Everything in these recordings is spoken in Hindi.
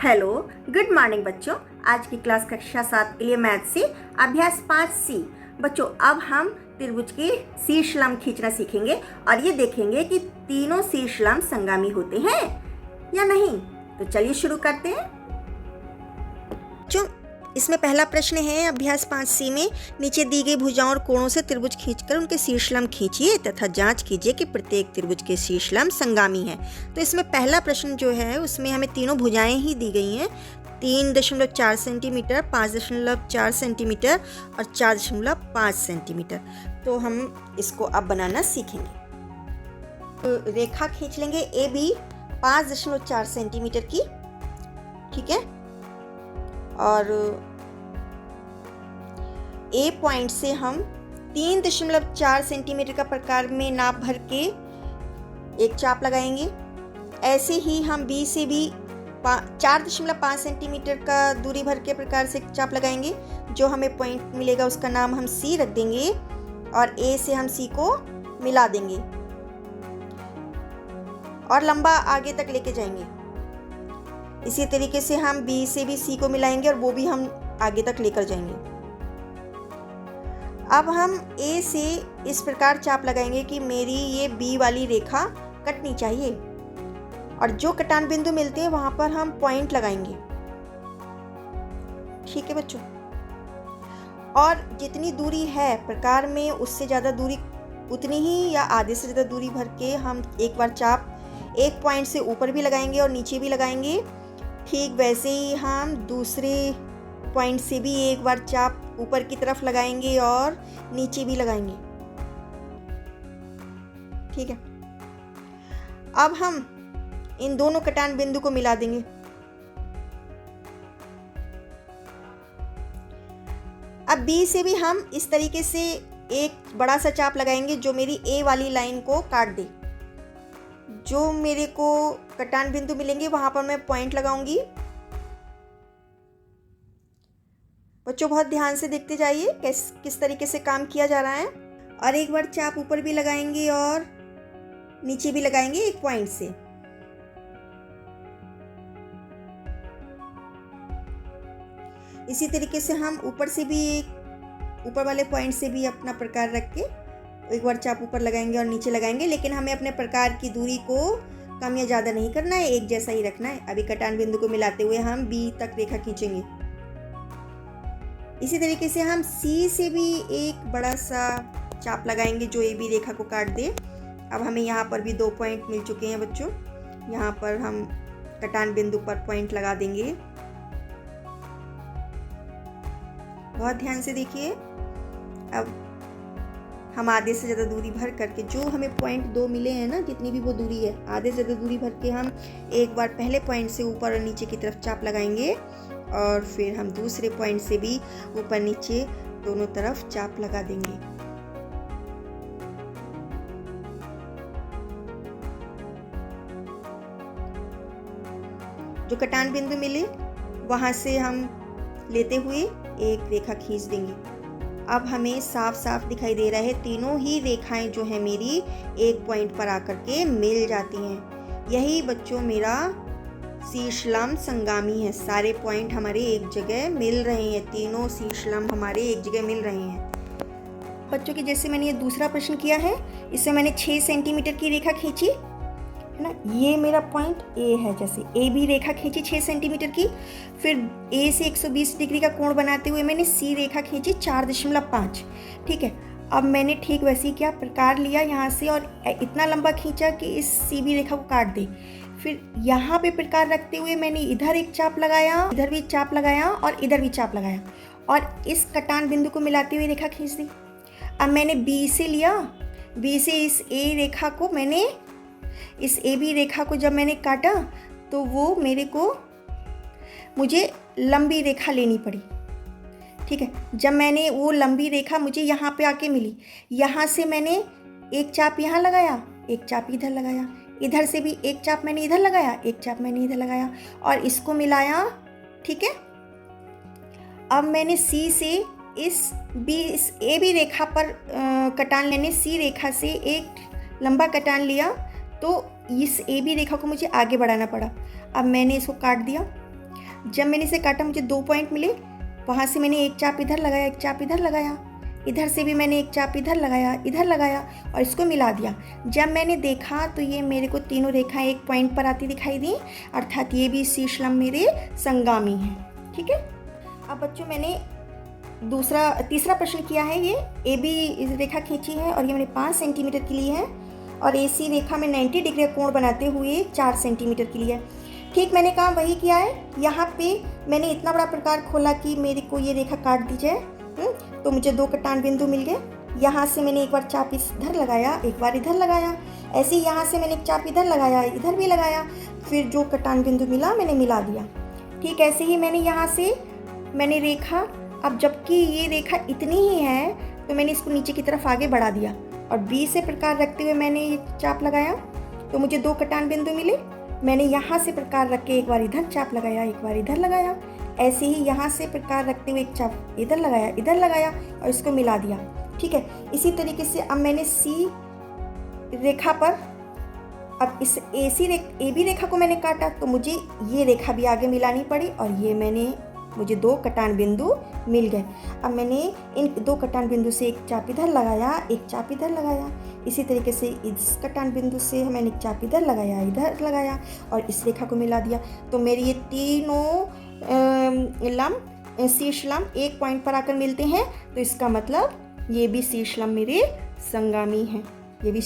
हेलो, गुड मॉर्निंग बच्चों। आज की क्लास कक्षा 7 के लिए मैथ से अभ्यास 5C। बच्चों, अब हम त्रिभुज के शीर्षलंब खींचना सीखेंगे और ये देखेंगे कि तीनों शीर्षलंब संगामी होते हैं या नहीं। तो चलिए शुरू करते हैं। बच्चों, इसमें पहला प्रश्न है अभ्यास 5C में, नीचे दी गई भुजाओं और कोणों से त्रिभुज खींचकर उनके शीर्षलंब खींचिए तथा जांच कीजिए कि प्रत्येक त्रिभुज के शीर्षलंब संगामी है। तो इसमें पहला प्रश्न जो है उसमें हमें तीनों भुजाएं ही दी गई हैं, 3.4 सेंटीमीटर, 5.4 सेंटीमीटर और 4.5 सेंटीमीटर। तो हम इसको अब बनाना सीखेंगे। तो रेखा खींच लेंगे ए बी 5.4 सेंटीमीटर की, ठीक है। और ए पॉइंट से हम 3.4 सेंटीमीटर का प्रकार में नाप भर के एक चाप लगाएंगे। ऐसे ही हम बी से भी 4.5 सेंटीमीटर का दूरी भर के प्रकार से एक चाप लगाएंगे। जो हमें पॉइंट मिलेगा उसका नाम हम सी रख देंगे और ए से हम सी को मिला देंगे और लंबा आगे तक लेके जाएंगे। इसी तरीके से हम बी से भी सी को मिलाएंगे और वो भी हम आगे तक लेकर जाएंगे। अब हम ए से इस प्रकार चाप लगाएंगे कि मेरी ये बी वाली रेखा कटनी चाहिए और जो कटान बिंदु मिलते हैं वहां पर हम पॉइंट लगाएंगे, ठीक है बच्चों। और जितनी दूरी है प्रकार में उससे ज़्यादा दूरी उतनी ही या आधे से ज़्यादा दूरी भर के हम एक बार चाप एक पॉइंट से ऊपर भी लगाएंगे और नीचे भी लगाएंगे। ठीक वैसे ही हम दूसरे पॉइंट से भी एक बार चाप ऊपर की तरफ लगाएंगे और नीचे भी लगाएंगे, ठीक है। अब हम इन दोनों कटान बिंदु को मिला देंगे। अब बी से भी हम इस तरीके से एक बड़ा सा चाप लगाएंगे जो मेरी ए वाली लाइन को काट दे। जो मेरे को कटान बिंदु मिलेंगे वहां पर मैं पॉइंट लगाऊंगी। बच्चों, बहुत ध्यान से देखते जाइए किस तरीके से काम किया जा रहा है। और एक बार चाप ऊपर भी लगाएंगे और नीचे भी लगाएंगे एक पॉइंट से। इसी तरीके से हम ऊपर से भी ऊपर वाले पॉइंट से भी अपना प्रकार रख के एक बार चाप ऊपर लगाएंगे और नीचे लगाएंगे। लेकिन हमें अपने प्रकार की दूरी को कम या ज़्यादा नहीं करना है, एक जैसा ही रखना है। अभी कटान बिंदु को मिलाते हुए हम बी तक रेखा खींचेंगे। इसी तरीके से हम सी से भी एक बड़ा सा चाप लगाएंगे जो ए बी रेखा को काट दे। अब हमें यहाँ पर भी 2 पॉइंट मिल चुके हैं बच्चों। यहाँ पर हम कटान बिंदु पर पॉइंट लगा देंगे। बहुत ध्यान से देखिए। अब हम आधे से ज़्यादा दूरी भर करके जो हमें पॉइंट 2 मिले हैं ना, जितनी भी वो दूरी है, आधे से ज़्यादा दूरी भर के हम एक बार पहले पॉइंट से ऊपर और नीचे की तरफ चाप लगाएंगे और फिर हम दूसरे पॉइंट से भी ऊपर नीचे दोनों तरफ चाप लगा देंगे। जो कटान बिंदु मिले वहां से हम लेते हुए एक रेखा खींच देंगे। अब हमें साफ साफ दिखाई दे रहा है तीनों ही रेखाएं जो है मेरी एक पॉइंट पर आकर के मिल जाती हैं। यही बच्चों मेरा शीर्षलंब संगामी है। सारे पॉइंट हमारे एक जगह मिल रहे हैं, तीनों शीर्षलंब हमारे एक जगह मिल रहे हैं। बच्चों की जैसे मैंने ये दूसरा प्रश्न किया है, इसमें मैंने 6 सेंटीमीटर की रेखा खींची है ना। ये मेरा पॉइंट ए है, जैसे ए बी रेखा खींची 6 सेंटीमीटर की। फिर ए से 120 डिग्री का कोण बनाते हुए मैंने सी रेखा खींची 4.5, ठीक है। अब मैंने ठीक वैसे ही क्या प्रकार लिया यहाँ से और इतना लंबा खींचा कि इस सी बी रेखा को काट दे। फिर यहाँ पे प्रकार रखते हुए मैंने इधर एक चाप लगाया, इधर भी चाप लगाया और इधर भी चाप लगाया और इस कटान बिंदु को मिलाते हुए रेखा खींच दी। अब मैंने बी से लिया, बी से इस ए रेखा को मैंने इस ए बी रेखा को जब मैंने काटा तो वो मुझे लंबी रेखा लेनी पड़ी, ठीक है। जब मैंने वो लंबी रेखा मुझे यहाँ पे आके मिली, यहाँ से मैंने एक चाप यहाँ लगाया, एक चाप इधर लगाया, इधर से भी एक चाप मैंने इधर लगाया, एक चाप मैंने इधर लगाया और इसको मिलाया, ठीक है। अब मैंने सी से इस ए बी रेखा पर कटान लेने सी रेखा से एक लंबा कटान लिया तो इस ए बी रेखा को मुझे आगे बढ़ाना पड़ा। अब मैंने इसको काट दिया। जब मैंने इसे काटा मुझे 2 पॉइंट मिले, वहाँ से मैंने एक चाप इधर लगाया, एक चाप इधर लगाया, इधर से भी मैंने एक चाप इधर लगाया और इसको मिला दिया। जब मैंने देखा तो ये मेरे को तीनों रेखाएं एक पॉइंट पर आती दिखाई दी, अर्थात ये भी शीर्षलम मेरे संगामी हैं। ठीक है, अब बच्चों मैंने तीसरा प्रश्न किया है। ये ए बी रेखा खींची है और ये मैंने 5 सेंटीमीटर की ली है और ए सी रेखा में 90 डिग्री कोण बनाते हुए 4 सेंटीमीटर की ली है। ठीक मैंने कहा वही किया है। यहाँ पे मैंने इतना बड़ा प्रकार खोला कि मेरे को ये रेखा काट दी जाए, तो मुझे 2 कटान बिंदु मिल गए। यहाँ से मैंने एक बार चाप इधर लगाया, एक बार इधर लगाया, ऐसे ही यहाँ से मैंने एक चाप इधर लगाया, इधर भी लगाया, फिर जो कटान बिंदु मिला मैंने मिला दिया। ठीक ऐसे ही मैंने यहाँ से मैंने रेखा, अब जबकि ये रेखा इतनी ही है तो मैंने इसको नीचे की तरफ आगे बढ़ा दिया और बी से प्रकार रखते हुए मैंने ये चाप लगाया तो मुझे 2 कटान बिंदु मिले। मैंने यहाँ से प्रकार रख के एक बार इधर चाप लगाया, एक बार इधर लगाया, ऐसे ही यहाँ से प्रकार रखते हुए एक चाप इधर लगाया और इसको मिला दिया। ठीक है, इसी तरीके से अब मैंने सी रेखा पर, अब इस ए बी रेखा को मैंने काटा तो मुझे ये रेखा भी आगे मिलानी पड़ी और ये मुझे 2 कटान बिंदु मिल गए। अब मैंने इन 2 कटान बिंदु से एक चाप इधर लगाया, एक चाप इधर लगाया, इसी तरीके से इस कटान बिंदु से मैंने एक चाप इधर लगाया और इस रेखा को मिला दिया। तो मेरे ये तीनों शीर्ष लंब एक पॉइंट पर आकर मिलते हैं, तो इसका मतलब ये भी शीर्ष लंब मेरे संगामी हैं। ये भी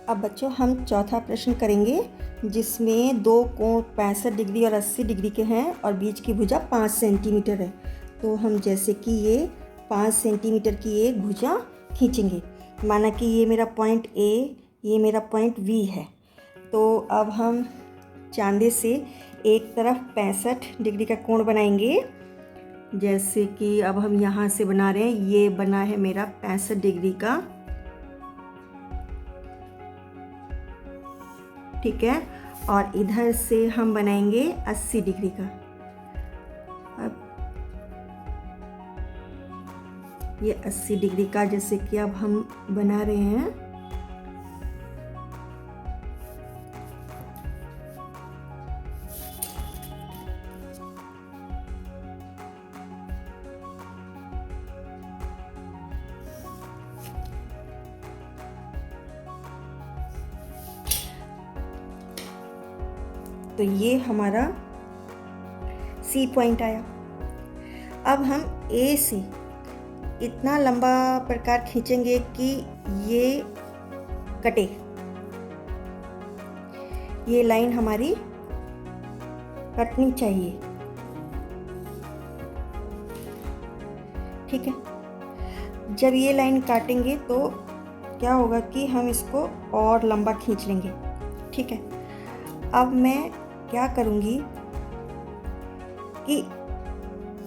अब बच्चों हम चौथा प्रश्न करेंगे जिसमें 2 कोण 65 डिग्री और 80 डिग्री के हैं और बीच की भुजा 5 सेंटीमीटर है। तो हम जैसे कि ये 5 सेंटीमीटर की एक भुजा खींचेंगे, माना कि ये मेरा पॉइंट ए, ये मेरा पॉइंट बी है। तो अब हम चांदे से एक तरफ 65 डिग्री का कोण बनाएंगे, जैसे कि अब हम यहाँ से बना रहे हैं, ये बना है मेरा 65 डिग्री का। ठीक है, और इधर से हम बनाएंगे 80 डिग्री का। अब ये 80 डिग्री का जैसे कि अब हम बना रहे हैं। तो ये हमारा सी पॉइंट आया। अब हम ए से इतना लंबा प्रकार खींचेंगे कि ये कटे, ये लाइन हमारी कटनी चाहिए। ठीक है, जब ये लाइन काटेंगे तो क्या होगा कि हम इसको और लंबा खींच लेंगे। ठीक है, अब मैं क्या करूँगी कि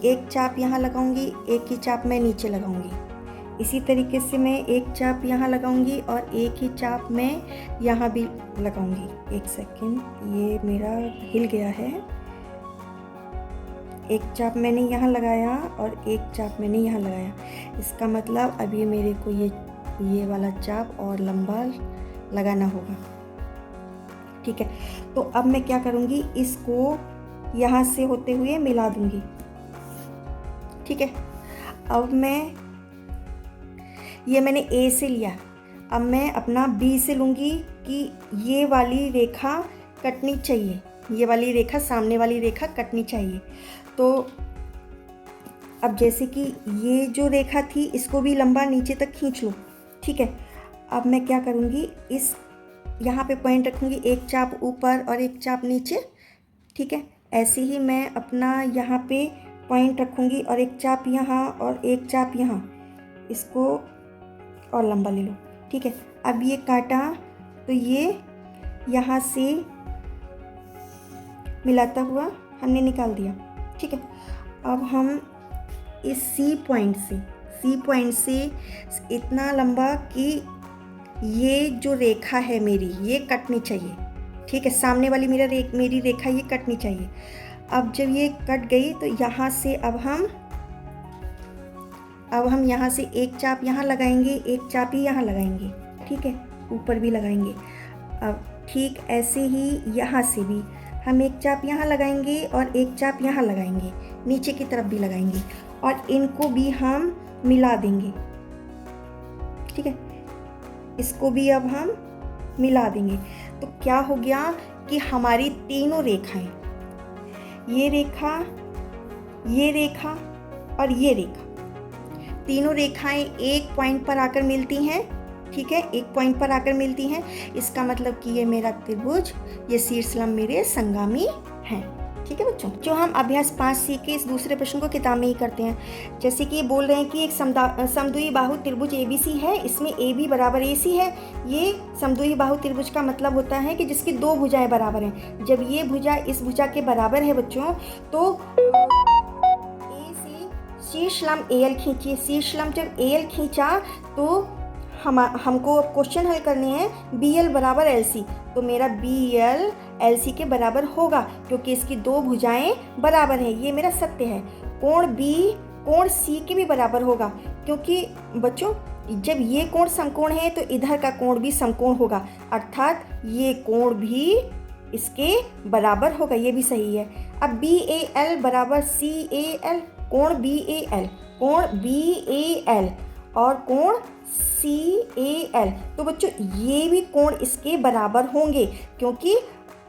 एक चाप यहाँ लगाऊंगी, एक ही चाप मैं नीचे लगाऊंगी। इसी तरीके से मैं एक चाप यहाँ लगाऊंगी और एक ही चाप मैं यहाँ भी लगाऊंगी। एक सेकेंड, ये मेरा हिल गया है। एक चाप मैंने यहाँ लगाया और एक चाप मैंने यहाँ लगाया। इसका मतलब अब ये मेरे को ये वाला चाप और लंबा लगाना होगा। ठीक है, तो अब मैं क्या करूँगी, इसको यहाँ से होते हुए मिला दूँगी। ठीक है, अब ये मैंने ए से लिया, अब मैं अपना बी से लूँगी कि ये वाली रेखा कटनी चाहिए, ये वाली रेखा, सामने वाली रेखा कटनी चाहिए। तो अब जैसे कि ये जो रेखा थी इसको भी लंबा नीचे तक खींच लो। ठीक है, अब मैं क्या करूँगी, इस यहाँ पे पॉइंट रखूँगी, एक चाप ऊपर और एक चाप नीचे। ठीक है, ऐसे ही मैं अपना यहाँ पे पॉइंट रखूँगी और एक चाप यहाँ और एक चाप यहाँ, इसको और लंबा ले लो। ठीक है, अब ये काटा तो ये यहाँ से मिलाता हुआ हमने निकाल दिया। ठीक है, अब हम इस सी पॉइंट से इतना लंबा कि ये जो रेखा है मेरी ये कटनी चाहिए। ठीक है, सामने वाली मेरी रेखा ये कटनी चाहिए। अब जब ये कट गई तो यहाँ से अब हम यहाँ से एक चाप यहाँ लगाएंगे, एक चाप ही यहाँ लगाएंगे। ठीक है, ऊपर भी लगाएंगे। अब ठीक ऐसे ही यहाँ से भी हम एक चाप यहाँ लगाएंगे और एक चाप यहाँ लगाएंगे, नीचे की तरफ भी लगाएंगे और इनको भी हम मिला देंगे। ठीक है, इसको भी अब हम मिला देंगे। तो क्या हो गया कि हमारी तीनों रेखाएं, ये रेखा, ये रेखा और ये रेखा, तीनों रेखाएं एक पॉइंट पर आकर मिलती हैं। ठीक है, एक पॉइंट पर आकर मिलती हैं। इसका मतलब कि ये मेरा त्रिभुज, ये शीर्ष लंब मेरे संगामी हैं। ठीक है बच्चों, जो हम अभ्यास 5C के इस दूसरे प्रश्न को किताब में ही करते हैं। जैसे कि ये बोल रहे हैं कि एक समद्विबाहु बाहु त्रिभुज ABC है, इसमें AB बराबर AC है। ये समद्विबाहु बाहु त्रिभुज का मतलब होता है कि जिसकी दो भुजाएं बराबर हैं। जब ये भुजा इस भुजा के बराबर है बच्चों, तो A से शीर्ष लंब AL खींचिए। शीर्ष लंब जब AL खींचा तो हमको क्वेश्चन हल करने हैं BL बराबर LC। तो मेरा BL LC के बराबर होगा क्योंकि इसकी दो भुजाएं बराबर हैं। ये मेरा सत्य है। कोण B कोण C के भी बराबर होगा क्योंकि बच्चों जब ये कोण समकोण है तो इधर का कोण भी समकोण होगा, अर्थात ये कोण भी इसके बराबर होगा। ये भी सही है। अब BAL बराबर CAL, कोण BAL, कोण BAL और कोण CAL। तो बच्चों ये भी कोण इसके बराबर होंगे क्योंकि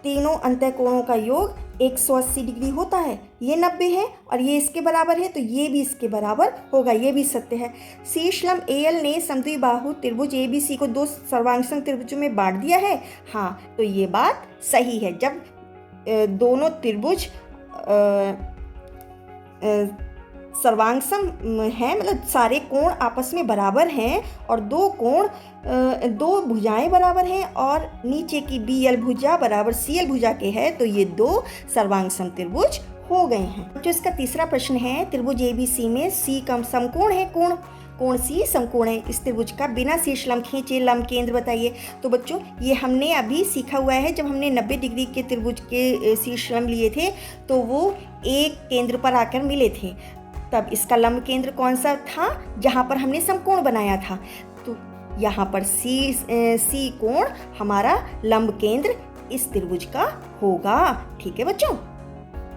तीनों अंतःकोणों का योग 180 डिग्री होता है। ये 90 है और ये इसके बराबर है, तो ये भी इसके बराबर होगा। ये भी सत्य है। शीर्ष लंब AL ने समद्विबाहु त्रिभुज ABC को दो सर्वांग त्रिभुजों में बांट दिया है। हाँ, तो ये बात सही है। जब दोनों त्रिभुज सर्वांग सम है, मतलब सारे कोण आपस में बराबर हैं और दो भुजाएं बराबर हैं और नीचे की BL भुजा बराबर CL भुजा के है, तो ये दो सर्वांग सम त्रिभुज हो गए हैं। जो इसका तीसरा प्रश्न है, त्रिभुज ABC में C कम समकोण है, कोण C समकोण है। इस त्रिभुज का बिना शीर्ष लंब खींचे लंब केंद्र बताइए। तो बच्चों ये हमने अभी सीखा हुआ है। जब हमने 90 डिग्री के त्रिभुज के शीर्ष लंब लिए थे तो वो एक केंद्र पर आकर मिले थे। तब इसका लंब केंद्र कौन सा था? जहाँ पर हमने समकोण बनाया था। तो यहाँ पर C कोण हमारा लंब केंद्र इस त्रिभुज का होगा। ठीक है बच्चों,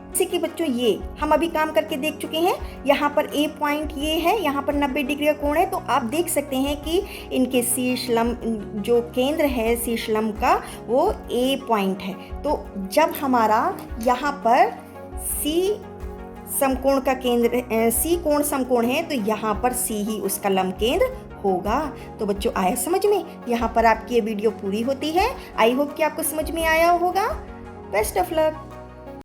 जैसे कि बच्चों ये हम अभी काम करके देख चुके हैं। यहाँ पर A पॉइंट ये है, यहाँ पर 90 डिग्री का कोण है। तो आप देख सकते हैं कि इनके शीर्ष लंब जो केंद्र है शीर्ष लंब का वो A पॉइंट है। तो जब हमारा यहाँ पर C समकोण का केंद्र C कोण समकोण है तो यहाँ पर C ही उसका लंब केंद्र होगा। तो बच्चों आया समझ में? यहाँ पर आपकी ये वीडियो पूरी होती है। आई होप कि आपको समझ में आया होगा। Best of luck.